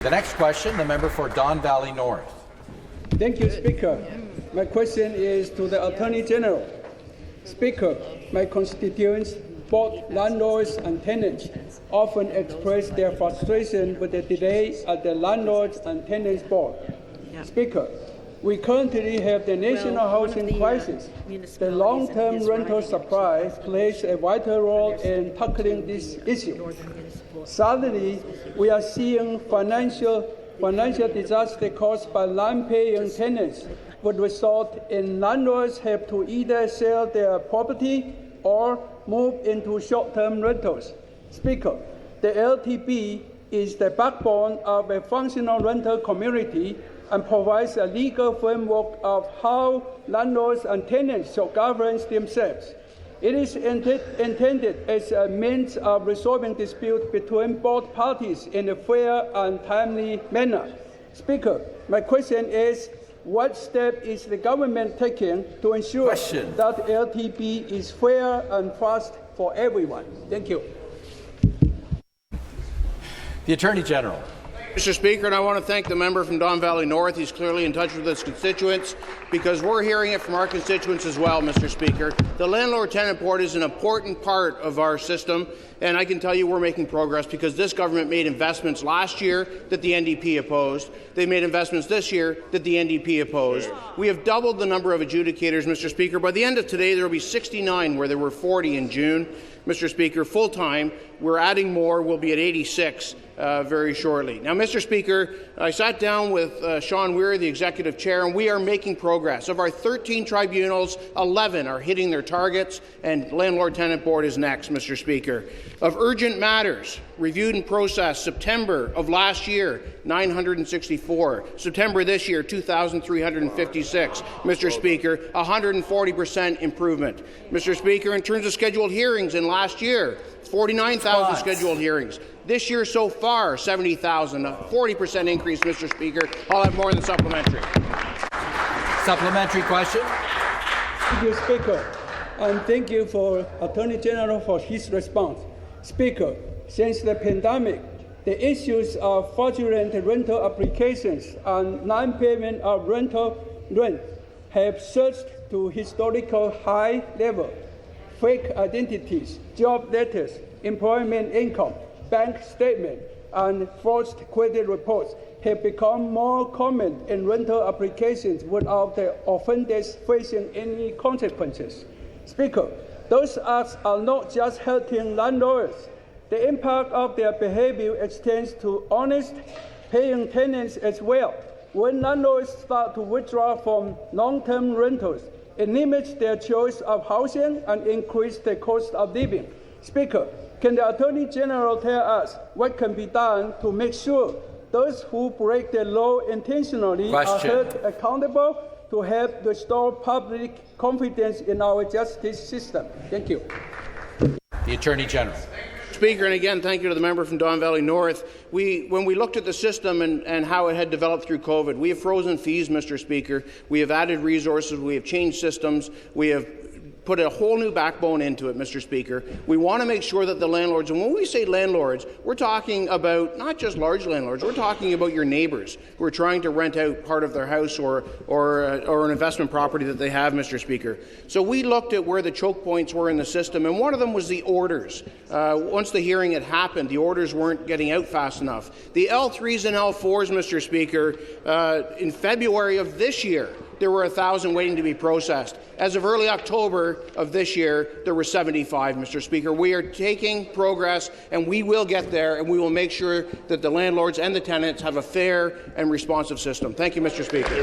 The next question, the member for Don Valley North. Thank you, Speaker. My question is to the Attorney General. Speaker, my constituents, both landlords and tenants, often express their frustration with the delay at the Landlords and Tenants Board. Speaker, we currently have the national housing crisis. The long-term rental supply plays a vital role in tackling this issue. Sadly, we are seeing financial disaster caused by non-paying tenants would result in landlords have to either sell their property or move into short-term rentals. Speaker, the LTB is the backbone of a functional rental community and provides a legal framework of how landlords and tenants should govern themselves. It is intended as a means of resolving disputes between both parties in a fair and timely manner. Speaker, my question is, what step is the government taking to ensure that LTB is fair and fast for everyone? Thank you. The Attorney General. Mr. Speaker, and I want to thank the member from Don Valley North. He's clearly in touch with his constituents because we're hearing it from our constituents as well, Mr. Speaker. The Landlord-Tenant Board is an important part of our system, and I can tell you we're making progress because this government made investments last year that the NDP opposed. They made investments this year that the NDP opposed. We have doubled the number of adjudicators, Mr. Speaker. By the end of today, there will be 69 where there were 40 in June. Mr. Speaker, full-time, we're adding more. We'll be at 86 very shortly. Now, Mr. Speaker, I sat down with Sean Weir, the Executive Chair, and we are making progress. Of our 13 tribunals, 11 are hitting their targets, and Landlord-Tenant Board is next, Mr. Speaker. Of urgent matters, reviewed and processed September of last year, 964. September this year, 2,356. Mr. Speaker, 140% improvement. Mr. Speaker, in terms of scheduled hearings in last year, 49,000 scheduled hearings. This year so far, 70,000, a 40% increase, Mr. Speaker. I'll have more than supplementary. Supplementary question. Thank you, Speaker. And thank you for Attorney General for his response. Speaker, since the pandemic, the issues of fraudulent rental applications and non-payment of rental rent have surged to historical high level. Fake identities, job letters, employment income, bank statement, and forged credit reports have become more common in rental applications without the offenders facing any consequences. Speaker, those acts are not just hurting landlords. The impact of their behavior extends to honest, paying tenants as well. When landlords start to withdraw from long-term rentals, it limits their choice of housing and increases the cost of living. Speaker, can the Attorney General tell us what can be done to make sure those who break the law intentionally are held accountable to help restore public confidence in our justice system? Thank you. The Attorney General. Speaker, and again, thank you to the member from Don Valley North. When we looked at the system and how it had developed through COVID, we have frozen fees, Mr. Speaker. We have added resources. We have changed systems. We have put a whole new backbone into it, Mr. Speaker. We want to make sure that the landlords, and when we say landlords, we're talking about not just large landlords, we're talking about your neighbours who are trying to rent out part of their house or an investment property that they have, Mr. Speaker. So we looked at where the choke points were in the system, and one of them was the orders. Once the hearing had happened, the orders weren't getting out fast enough. The L3s and L4s, Mr. Speaker, in February of this year, there were 1,000 waiting to be processed. As of early October of this year, there were 75, Mr. Speaker. We are taking progress, and we will get there, and we will make sure that the landlords and the tenants have a fair and responsive system. Thank you, Mr. Speaker.